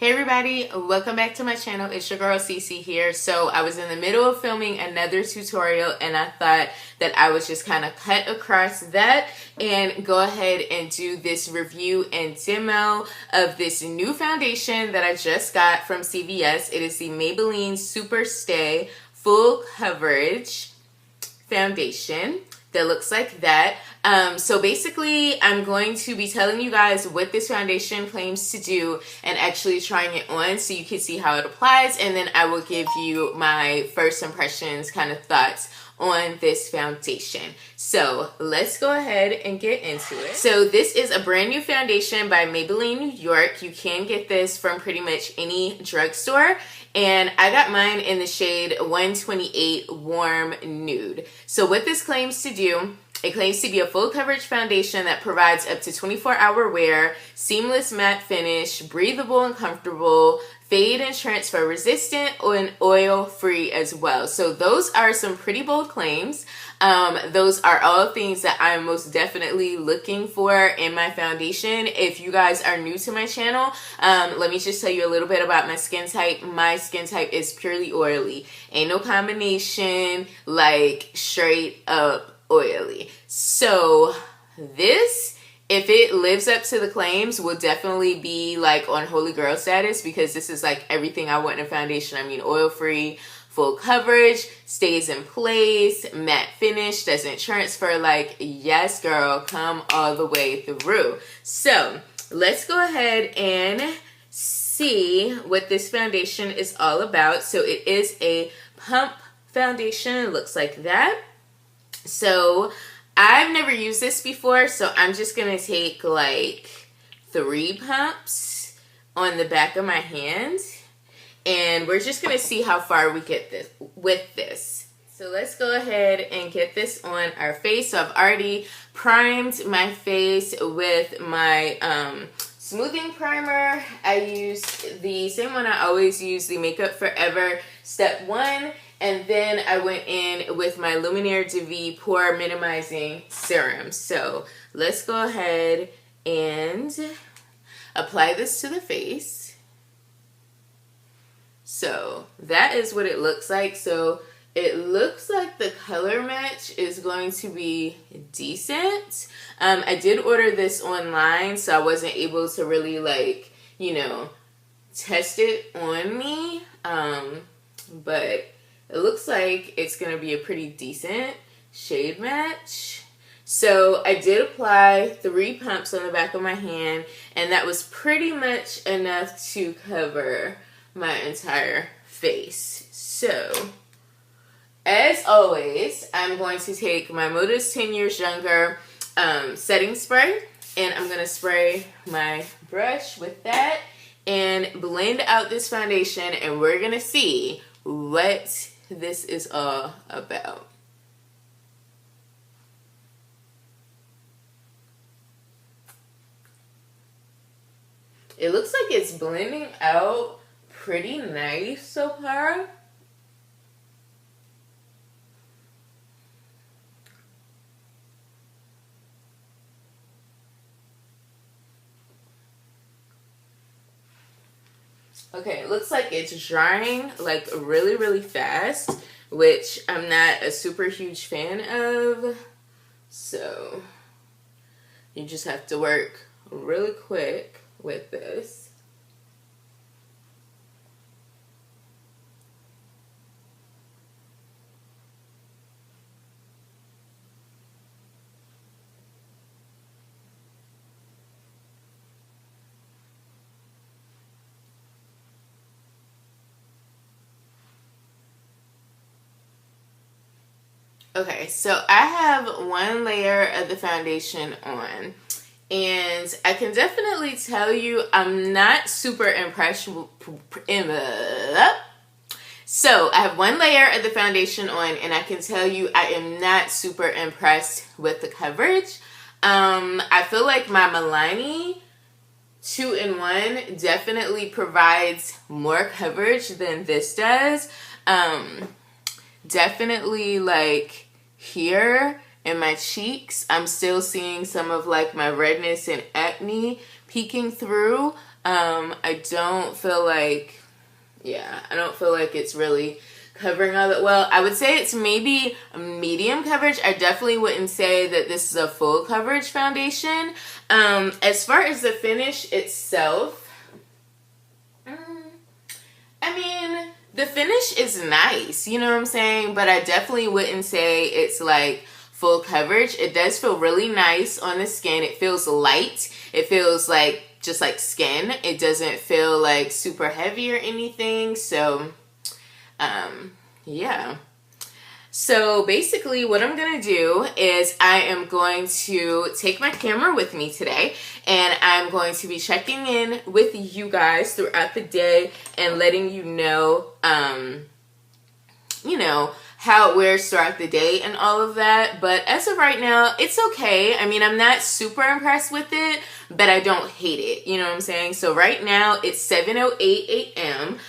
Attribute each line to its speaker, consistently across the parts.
Speaker 1: Hey everybody, welcome back to my channel. It's your girl Cece here. So I was in the middle of filming another tutorial and I thought that I would just kind of cut across that and go ahead and do this review and demo of this new foundation that I just got from CVS. It is the Maybelline Superstay Full Coverage Foundation that looks like that. So basically, I'm going to be telling you guys what this foundation claims to do and actually trying it on so you can see how it applies, and then I will give you my first impressions, kind of thoughts on this foundation. So let's go ahead and get into it. So this is a brand new foundation by Maybelline New York. You can get this from pretty much any drugstore. And I got mine in the shade 128 Warm Nude. So what this claims to do, it claims to be a full coverage foundation that provides up to 24-hour wear, seamless matte finish, breathable and comfortable, fade and transfer resistant, and oil free as well. So those are some pretty bold claims. Those are all things that I'm most definitely looking for in my foundation. If you guys are new to my channel, let me just tell you a little bit about my skin type. My skin type is purely oily. Ain't no combination, like straight up oily. So this, if it lives up to the claims, will definitely be like on holy girl status, because this is like everything I want in a foundation. I mean, oil free, full coverage, stays in place, matte finish, doesn't transfer. Like, yes girl, come all the way through. So let's go ahead and see what this foundation is all about. So it is a pump foundation. It looks like that. So I've never used this before, so I'm just gonna take like 3 pumps on the back of my hand, and we're just gonna see how far we get this with this. So let's go ahead and get this on our face. So I've already primed my face with my smoothing primer. I used the same one I always use, the Makeup Forever Step 1. And then I went in with my Luminaire de Vie Pore Minimizing Serum. So let's go ahead and apply this to the face. So that is what it looks like. So it looks like the color match is going to be decent. I did order this online, so I wasn't able to really like, you know, test it on me. But it looks like it's going to be a pretty decent shade match. So I did apply 3 pumps on the back of my hand, and that was pretty much enough to cover my entire face. So as always, I'm going to take my Moda's 10 Years Younger setting spray, and I'm going to spray my brush with that and blend out this foundation, and we're going to see what this is all about. It looks like it's blending out pretty nice so far. Okay, it looks like it's drying like really, really fast, which I'm not a super huge fan of. So you just have to work really quick with this. Okay, so I have 1 layer of the foundation on, and I can definitely tell you I'm not super impressed. So I have 1 layer of the foundation on, and I can tell you I am not super impressed with the coverage. I feel like my Milani 2-in-1 definitely provides more coverage than this does. Definitely like here in my cheeks, I'm still seeing some of like my redness and acne peeking through. I don't feel like, yeah, I don't feel like it's really covering all that well. I would say it's maybe medium coverage. I definitely wouldn't say that this is a full coverage foundation. As far as the finish itself, I mean, the finish is nice, you know what I'm saying? But I definitely wouldn't say it's like full coverage. It does feel really nice on the skin. It feels light. It feels like just like skin. It doesn't feel like super heavy or anything. So, yeah. So basically what I'm going to do is I am going to take my camera with me today, and I'm going to be checking in with you guys throughout the day and letting you know, how it wears throughout the day and all of that. But as of right now, it's okay. I mean, I'm not super impressed with it, but I don't hate it. You know what I'm saying? So right now it's 7:08 a.m.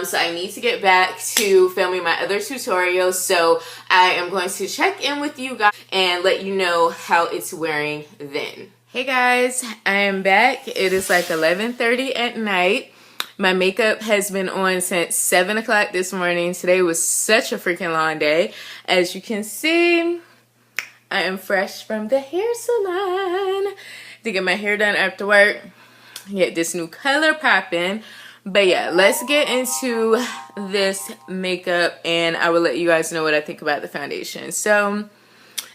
Speaker 1: So I need to get back to filming my other tutorials. So I am going to check in with you guys and let you know how it's wearing then. Hey guys, I am back. It is like 11:30 at night. My makeup has been on since 7 o'clock this morning. Today was such a freaking long day. As you can see, I am fresh from the hair salon to get my hair done after work. Get this new color popping. But yeah, let's get into this makeup and I will let you guys know what I think about the foundation. So,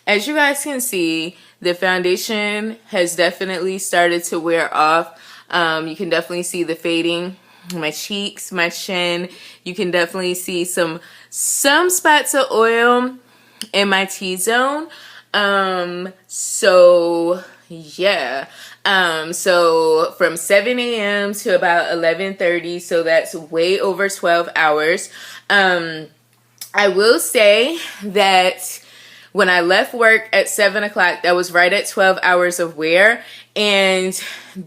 Speaker 1: as you guys can see, the foundation has definitely started to wear off. You can definitely see the fading. My cheeks, my chin. You can definitely see some spots of oil in my T-zone. So yeah. So from 7 a.m. to about 11:30, so that's way over 12 hours. I will say that when I left work at 7 o'clock, that was right at 12 hours of wear. And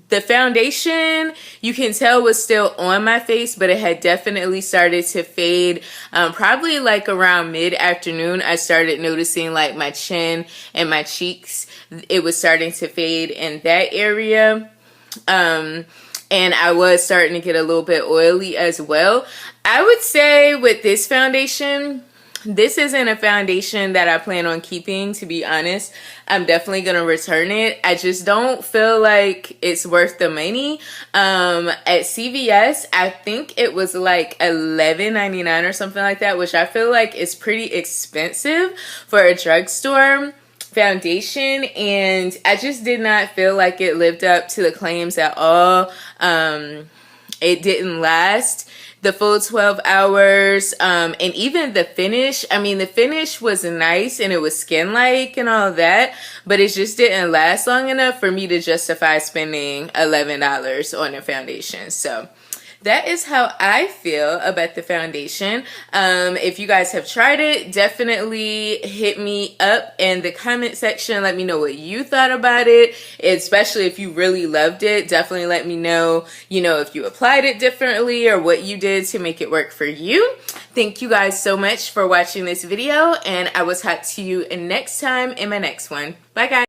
Speaker 1: the foundation, you can tell, was still on my face, but it had definitely started to fade. Probably like around mid-afternoon, I started noticing like my chin and my cheeks, it was starting to fade in that area. And I was starting to get a little bit oily as well. I would say with this foundation, this isn't a foundation that I plan on keeping, to be honest. I'm definitely going to return it. I just don't feel like it's worth the money. At CVS, I think it was like $11.99 or something like that, which I feel like is pretty expensive for a drugstore foundation, and I just did not feel like it lived up to the claims at all. It didn't last the full 12 hours, and even the finish, I mean, the finish was nice and it was skin-like and all that, but it just didn't last long enough for me to justify spending $11 on a foundation. So that is how I feel about the foundation. If you guys have tried it, definitely hit me up in the comment section. Let me know what you thought about it, especially if you really loved it. Definitely let me know, if you applied it differently or what you did to make it work for you. Thank you guys so much for watching this video, and I will talk to you next time in my next one. Bye, guys.